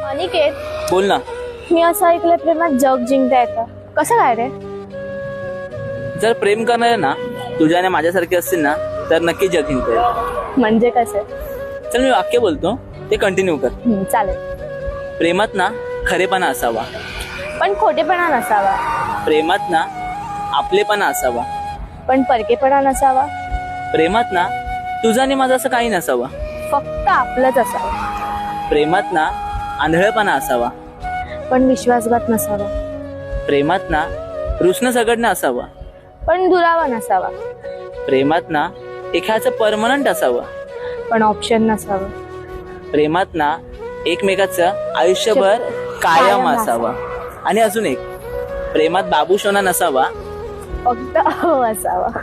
अनिकेत, बोल ना. मी असं ऐकलंय प्रेमात जग जिंकता येतं. कसं काय रे? जर प्रेम करणारे ना तुझ्या आणि माझ्यासारखे असतील ना तर नक्की जग जिंकता येईल. म्हणजे कसं? चल मी वाक्य बोलतो ते कंटिन्यू कर. चालेल. प्रेमात ना खरेपणा असावा. पण खोटेपणा नसावा. प्रेमात ना आपलेपणा असावा. पण परकेपणा नसावा. प्रेमात ना तुझा आणि माझं असं काही नसावं. फक्त आपलंच असावं. प्रेमात ना आंधळेपणा असावा. पण विश्वासघात नसावा. प्रेमात ना रुसणं सगळं असावं. पण दुरावा नसावा. प्रेमात ना एखाद्याचं परमनंट असावं. पण ऑप्शन नसावं. प्रेमात ना एकमेकाचं आयुष्यभर कायम असावं. आणि अजून एक, प्रेमात बाबू शोना नसावा. फक्त असावा.